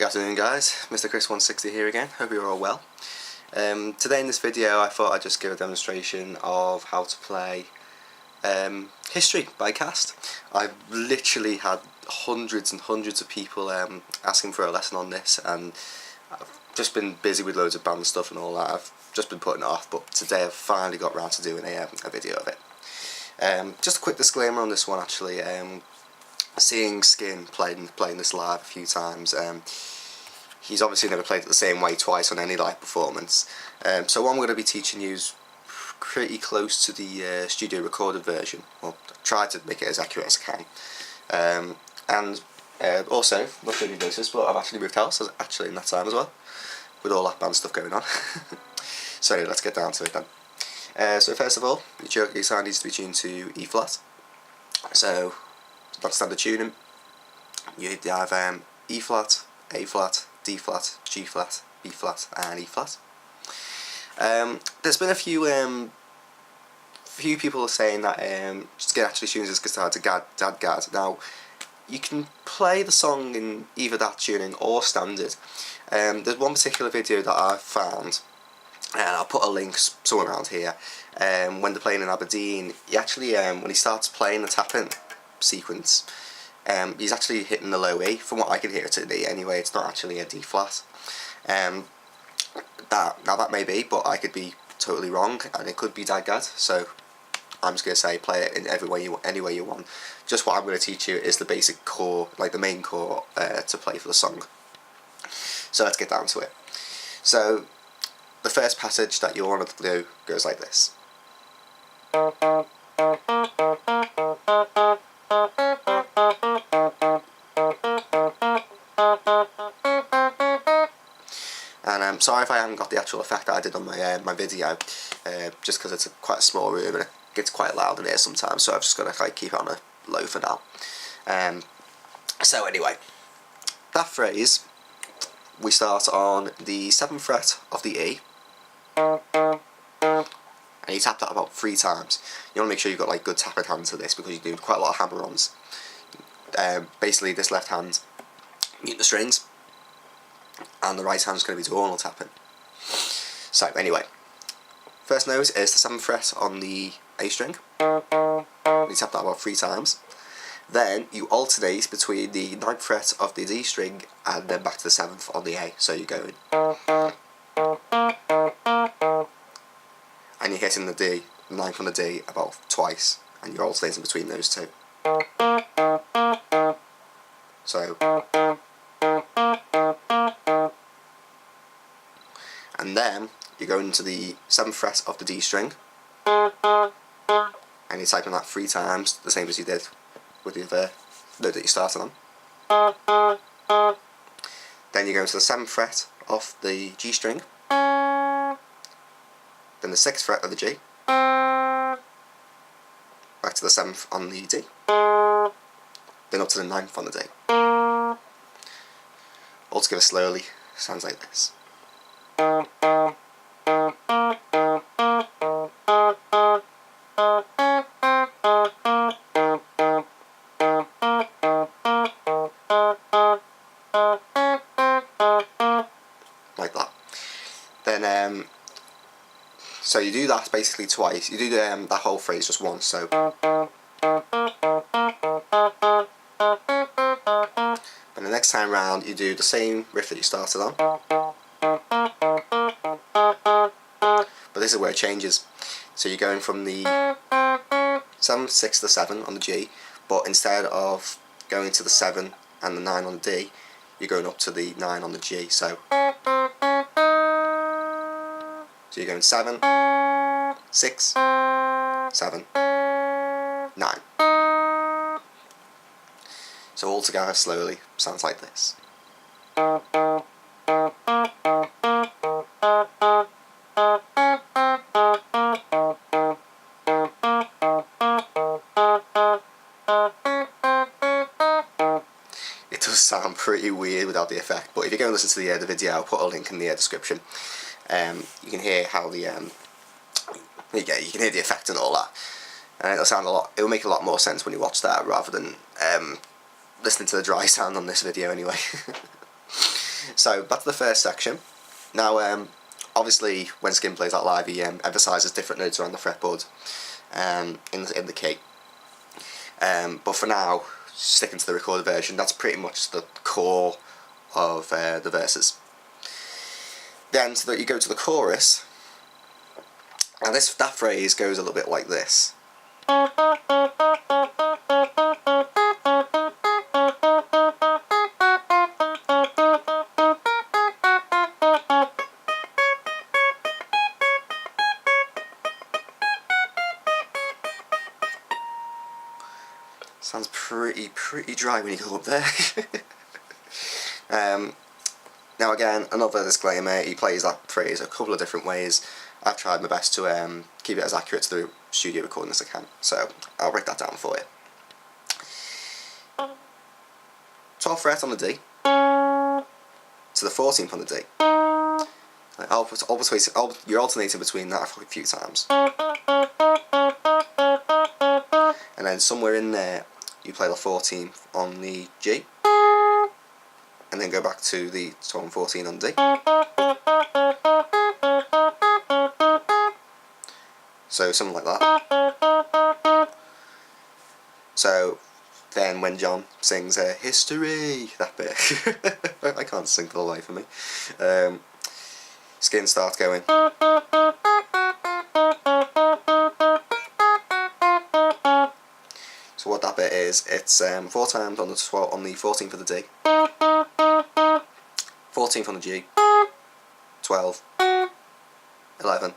Good afternoon guys, Mr. Chris160 here again, hope you're all well. Today in this video I thought I'd just give a demonstration of how to play History by Cast. I've literally had hundreds and hundreds of people asking for a lesson on this, and I've just been busy with loads of band stuff and all that. I've just been putting it off, but today I've finally got around to doing a video of it. Just a quick disclaimer on this one actually. Seeing Skin playing this live a few times, he's obviously never played it the same way twice on any live performance. So what I'm going to be teaching you is pretty close to the studio recorded version. Well, try to make it as accurate as I can. And also, not sure if you noticed, but I've actually moved house actually in that time as well, with all that band stuff going on. So anyway, let's get down to it then. So first of all, your guitar needs to be tuned to E flat. So that's standard tuning. You have E flat, A flat, D flat, G flat, B flat, and E flat. There's been a few people saying that Skin actually tunes his guitar to dad gad. Now, you can play the song in either that tuning or standard. There's one particular video that I've found, and I'll put a link somewhere around here. When they're playing in Aberdeen, he actually, when he starts playing the tapping sequence, he's actually hitting the low E. From what I can hear it's an E anyway, it's not actually a D flat. That may be, but I could be totally wrong, and it could be dadgad, so I'm just going to say play it in any way you want. Just what I'm going to teach you is the basic core, like the main core to play for the song. So let's get down to it. So the first passage that you'll want to do goes like this. And I'm sorry if I haven't got the actual effect that I did on my video, just because it's quite a small room and it gets quite loud in here sometimes, so I've just got to like keep it on a low for now. So anyway, that phrase, we start on the 7th fret of the E, and you tap that about 3 times. You want to make sure you've got like good tapping hands for this, because you do quite a lot of hammer-ons. Basically this left hand mute the strings, and the right hand's going to be doing all tapping. So anyway, first note is the 7th fret on the A string. You tap that about 3 times. Then you alternate between the 9th fret of the D string and then back to the 7th on the A. So you're going, and you're hitting the D, the 9th on the D about twice, and you're alternating between those two. So, and then you're going to the 7th fret of the D string, and you're typing that 3 times, the same as you did with the other note that you started on. Then you're going to the 7th fret of the G string, then the 6th fret of the G, back to the 7th on the D, then up to the 9th on the D. Altogether slowly, sounds like this. Like that. Then, so you do that basically twice. You do that whole phrase just once. So, and the next time round you do the same riff that you started on, but this is where it changes. So you're going from the 7, 6 to 7 on the G, but instead of going to the 7 and the 9 on the D, you're going up to the 9 on the G. So you're going 7, 6, 7, 9. So all together slowly sounds like this. It does sound pretty weird without the effect, but if you go and listen to the video, I'll put a link in the description. You can hear how the you can hear the effect and all that, and it'll sound it'll make a lot more sense when you watch that rather than listening to the dry sound on this video anyway. So back to the first section. Now, obviously, when Skin plays that live, he emphasises different notes around the fretboard in the key. But for now, sticking to the recorded version, that's pretty much the core of the verses. Then, so that you go to the chorus, and that phrase goes a little bit like this. Sounds pretty dry when you go up there. Now again, another disclaimer, he plays that phrase a couple of different ways. I've tried my best to keep it as accurate to the studio recording as I can, so I'll break that down for you. 12th fret on the D, to the 14th on the D. You're alternating between that a few times. And then somewhere in there, you play the 14th on the G, and then go back to the 12 and 14 on D. So something like that. So then when John sings history, that bit, I can't sing for the life of me, Skin starts going. So what that bit is, it's 4 times on the 14th of the D, 14th on the G, 12, 11,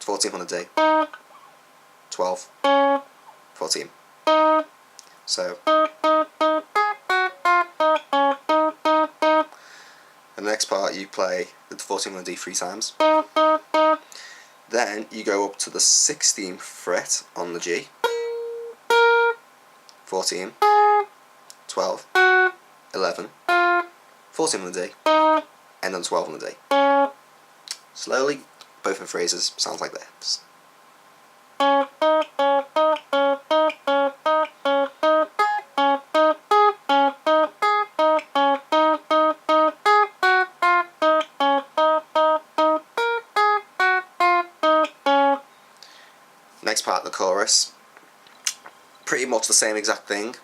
14th on the D, 12, 14. So the next part you play the 14th on the D 3 times. Then you go up to the 16th fret on the G, 14, 12, 11, 14 on the D, and then 12 on the D. Slowly, both in phrases, sounds like this. Next part of the chorus, pretty much the same exact thing,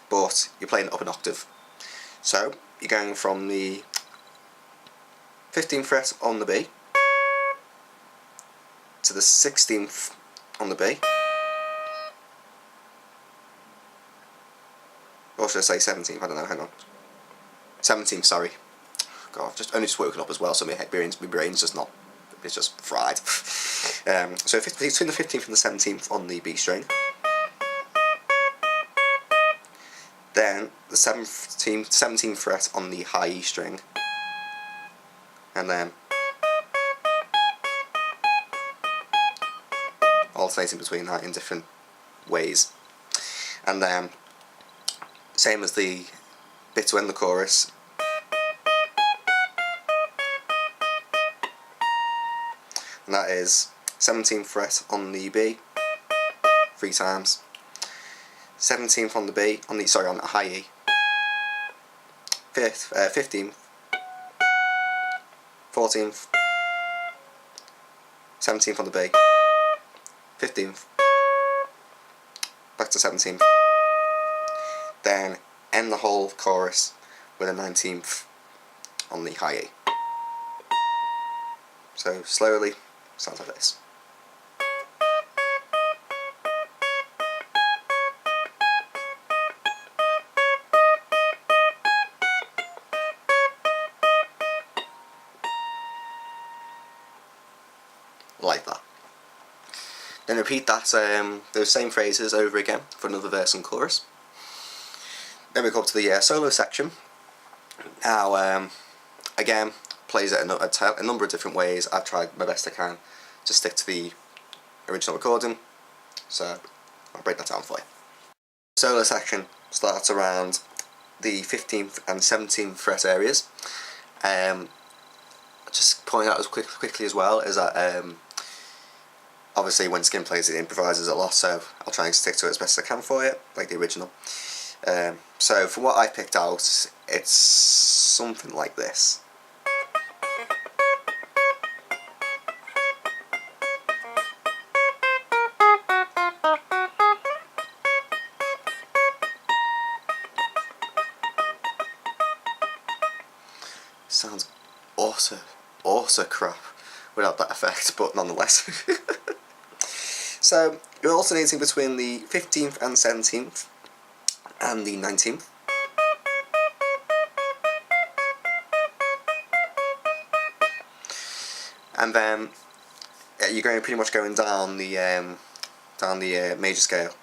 but you're playing it up an octave. So you're going from the 15th fret on the B to the 16th on the B, or should I say 17th? I don't know. Hang on, 17th. Sorry. God, I've only just woken up as well, so my brain's just not. It's just fried. So between the 15th and the 17th on the B string. Then the 17th fret on the high E string, and then alternating between that in different ways. And then same as the bit to end the chorus, and that is 17th fret on the B 3 times, 17th on the B, on the high E, 15th, 14th, 17th on the B, 15th, back to 17th, then end the whole chorus with a 19th on the high E. So slowly, sounds like this. Like that. Then repeat that those same phrases over again for another verse and chorus. Then we go up to the solo section. Now again, plays it a number of different ways. I've tried my best I can to stick to the original recording, so I'll break that down for you. Solo section starts around the 15th and 17th fret areas. Just point out as quickly as well is that obviously when Skin plays it improvises a lot, so I'll try and stick to it as best as I can for you, like the original. So from what I picked out, it's something like this. Sounds utter crap without that effect, but nonetheless. So you're alternating between the 15th and 17th and the 19th. And then you're going pretty much going down the major scale.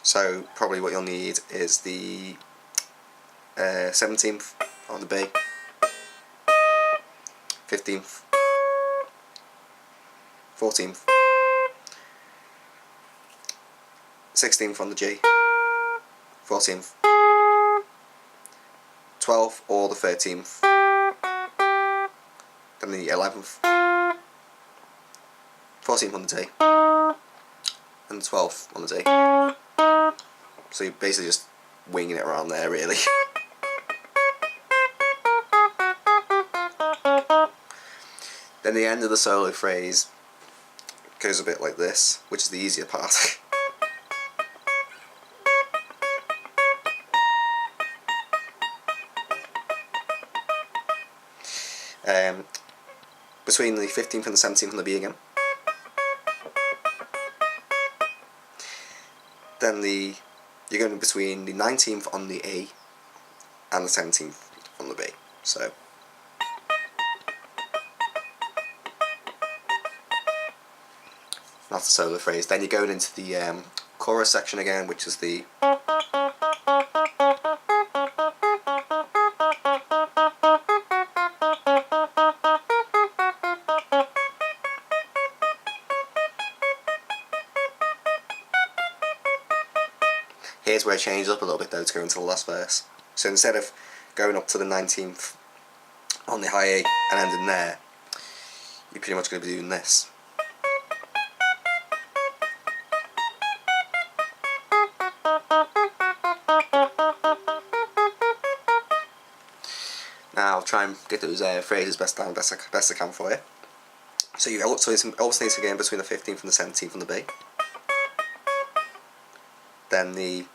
So probably what you'll need is the 17th on the B, 15th, 14th, 16th on the G, 14th, 12th or the 13th, then the 11th, 14th on the D, and the 12th on the D. So you're basically just winging it around there, really. Then the end of the solo phrase goes a bit like this, which is the easier part. Between the 15th and the 17th on the B again. Then you're going between the 19th on the A and the 17th on the B. So that's the solo phrase. Then you're going into the chorus section again, which is the here's where it changes up a little bit though to go into the last verse. So instead of going up to the 19th on the high A and ending there, you're pretty much going to be doing this. Now I'll try and get those phrases best I can for you. So you alternate again between the 15th and the 17th on the B. Then the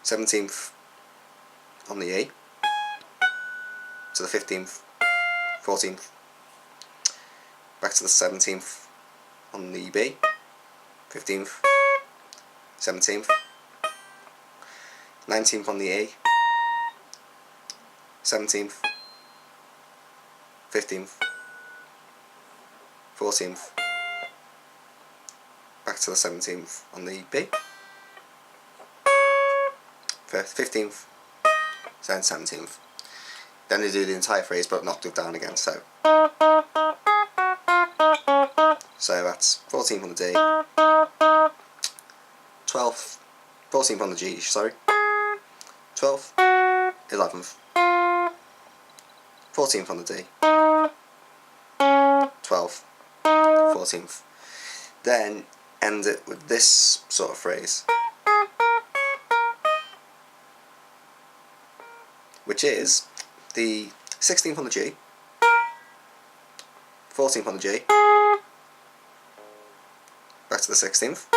17th on the A to the 15th, 14th, back to the 17th on the B, 15th, 17th, 19th on the A, 17th, 15th, 14th, back to the 17th on the B, 15th, then 17th. Then they do the entire phrase but knocked it down again, so that's 14th on the D, 12th, 14th on the G, sorry, 12th, 11th, 14th on the D, 12th, 14th. Then end it with this sort of phrase, which is the 16th on the G, 14th on the G, back to the 16th,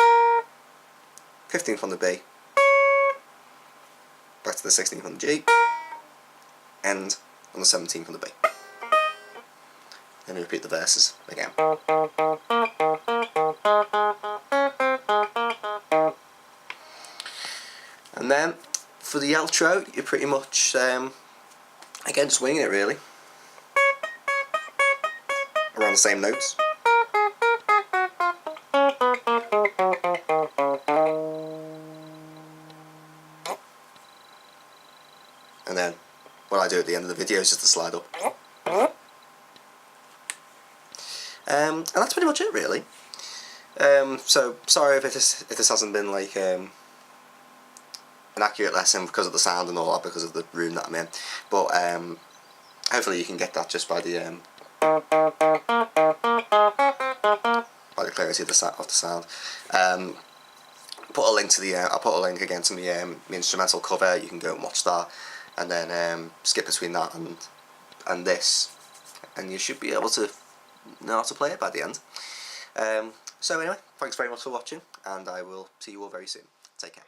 15th on the B, back to the 16th on the G, end on the 17th on the B. Then we repeat the verses again. And then for the outro, you're pretty much again just winging it really, around the same notes. And then what I do at the end of the video is just to slide up. And that's pretty much it really. So sorry if this hasn't been like an accurate lesson because of the sound and all that, because of the room that I'm in, but hopefully you can get that just by the By the clarity of the sound. Put a link to the. I'll put a link again to my instrumental cover. You can go and watch that, and then skip between that and this, and you should be able to know how to play it by the end. So anyway, thanks very much for watching, and I will see you all very soon. Take care.